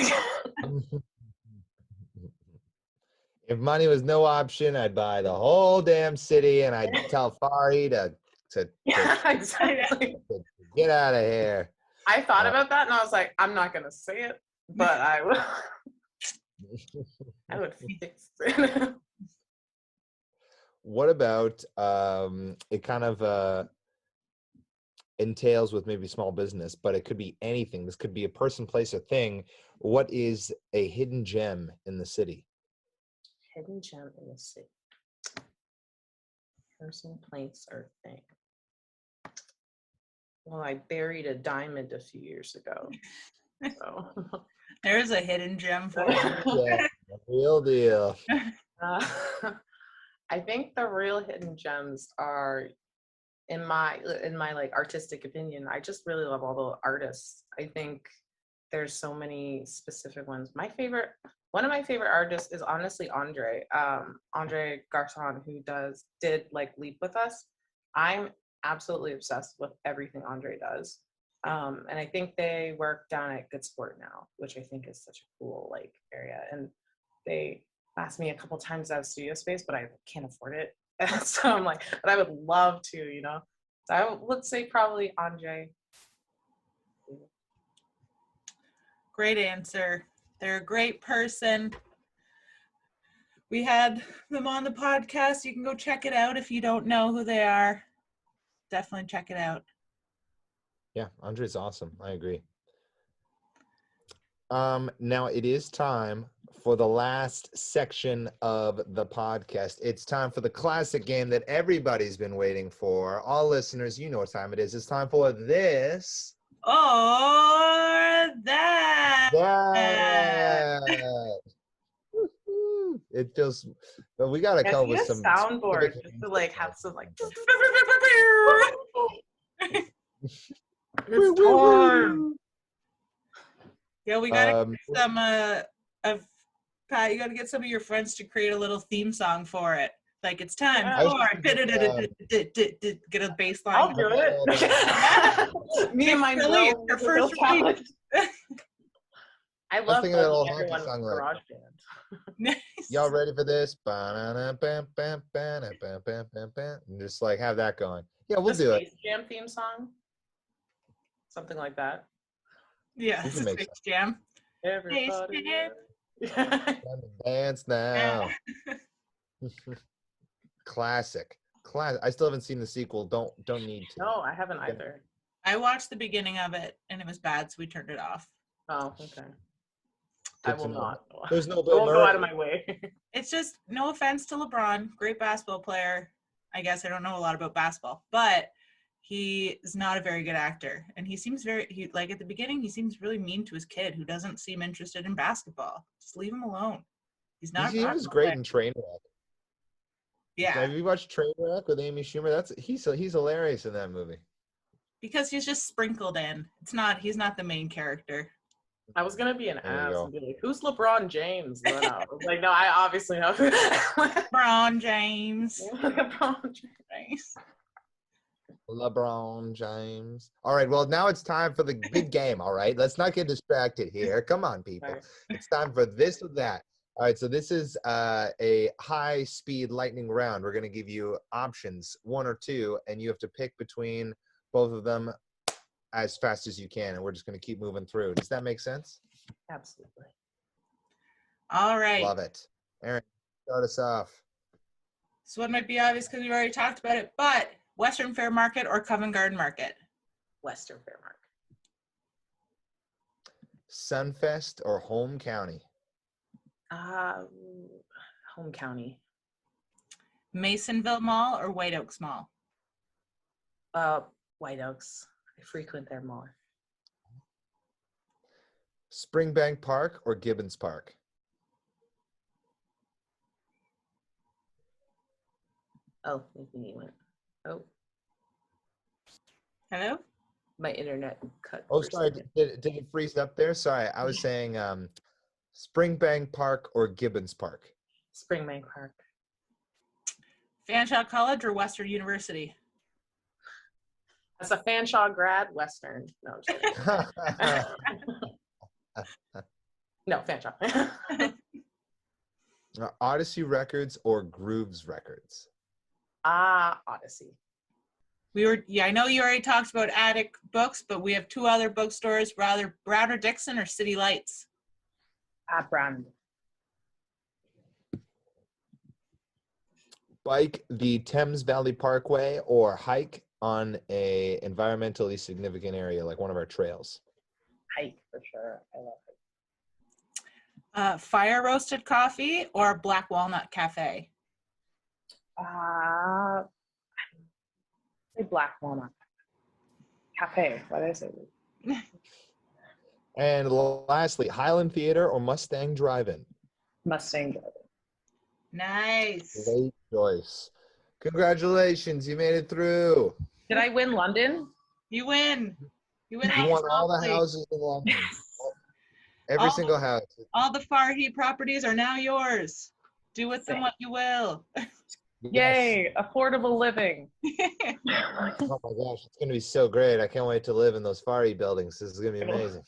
If money was no option, I'd buy the whole damn city, and I'd tell Fari to exactly. get out of here. I thought about that, and I was like, I'm not gonna say it, but I will. I would fix it. What about it kind of entails with maybe small business, but it could be anything. This could be a person, place, or thing. What is a hidden gem in the city? Hidden gem in the city. Person, place, or thing. Well, I buried a diamond a few years ago. So There's a hidden gem for you. Yeah, real deal. I think the real hidden gems are in my like artistic opinion. I just really love all the artists. I think there's so many specific ones. One of my favorite artists is honestly Andre Garçon, who did like Leap with Us. I'm absolutely obsessed with everything Andre does. And I think they work down at Good Sport now, which I think is such a cool like area. And they asked me a couple times to have studio space, but I can't afford it. So I'm like, but I would love to, you know. So I would say probably Andre. Great answer. They're a great person. We had them on the podcast. You can go check it out if you don't know who they are. Definitely check it out. Yeah, Andre's awesome. I agree. Now it is time for the last section of the podcast. It's time for the classic game that everybody's been waiting for. All listeners, you know what time it is. It's time for this. Or that. That. It feels, but we gotta I come need with a some soundboard specific just to like have some like. It's time. Yeah, we gotta get some of Pat. You gotta get some of your friends to create a little theme song for it. Like it's time for get a bass line. I'll do it. Me and my Really, no your first talent. I love thinking of that old bugging everyone honky with song, like, garage band. Nice. Y'all ready for this? And just like have that going. Yeah, we'll The do it. Space Jam theme song, something like that. Yeah, We it's can a make Space Jam. Everybody. Jam. Time to dance now. Classic. I still haven't seen the sequel. Don't need to. No, I haven't either. I watched the beginning of it and it was bad, so we turned it off. Oh, okay. Good I to will know. not. There's no I Bill won't go Murray. out of my way. It's just, no offense to LeBron, great basketball player. I guess I don't know a lot about basketball, but he is not a very good actor. And he seems like at the beginning, he seems really mean to his kid who doesn't seem interested in basketball. Just leave him alone. He's not. He was great in Trainwreck. Yeah, Have you watched Trainwreck with Amy Schumer? He's hilarious in that movie. because he's just sprinkled in. He's not the main character. I was gonna be an There you ass go. and be like, "Who's LeBron James?" Then I was like, "No, I obviously know." LeBron James. LeBron James. LeBron James. All right, well, now it's time for the big game, all right? Let's not get distracted here. Come on, people. Sorry. It's time for this or that. All right, so this is a high-speed lightning round. We're going to give you options, one or two, and you have to pick between both of them as fast as you can, and we're just going to keep moving through. Does that make sense? Absolutely. All right. Love it. Aaron, start us off. So what might be obvious because we already talked about it, but Western Fair Market or Covent Garden Market? Western Fair Market. Sunfest or Home County? Home County. Masonville Mall or White Oaks Mall? White Oaks. I frequent there more. Springbank Park or Gibbons Park? Oh, maybe you went. Oh, Hello? my internet cut. Oh, for a sorry. second. Did it freeze up there? Sorry. I was saying Springbank Park or Gibbons Park? Springbank Park. Fanshawe College or Western University? As a Fanshawe grad, Western. No, I'm just kidding. No, Fanshawe. Odyssey Records or Grooves Records? Odyssey. I know you already talked about Attic Books, but we have two other bookstores, rather Browder Dixon or City Lights? Brand. Bike the Thames Valley Parkway or hike on a environmentally significant area like one of our trails? Hike for sure. I love it. Fire roasted coffee or Black Walnut Cafe? Say Black Walnut Cafe. What is it? And lastly, Highland Theater or Mustang Drive-In? Mustang Drive. Nice. Great choice. Congratulations, you made it through. Did I win London? You win. You win. You won all the absolutely. houses in London. Every All- single house. All the Farhi properties are now yours. Do with them Sick. what you will. Yes. Yay, affordable living. Oh my gosh, it's gonna be so great. I can't wait to live in those Far East buildings. This is gonna be amazing.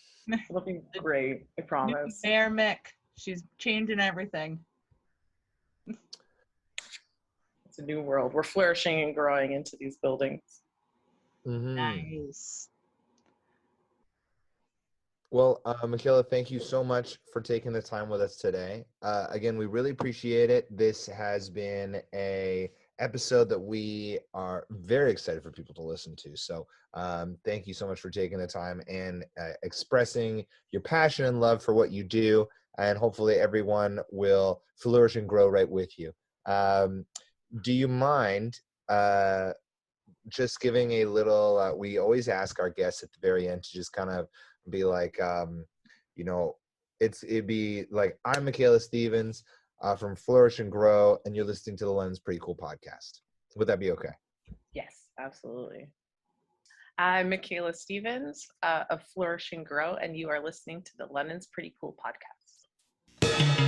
It'll be great, I New promise. Mayor Mick. She's changing everything. It's a new world. We're flourishing and growing into these buildings. Mhm. Nice. Well, Michaela, thank you so much for taking the time with us today. Again, we really appreciate it. This has been a episode that we are very excited for people to listen to. So thank you so much for taking the time and expressing your passion and love for what you do. And hopefully everyone will flourish and grow right with you. Do you mind just giving a little, we always ask our guests at the very end to just kind of be like, you know, it'd be like, I'm Michaela Stevens from Flourish and Grow, and you're listening to the Lens Pretty Cool podcast. Would that be okay? Yes, absolutely. I'm Michaela Stevens of Flourish and Grow, and you are listening to the London's Pretty Cool podcast.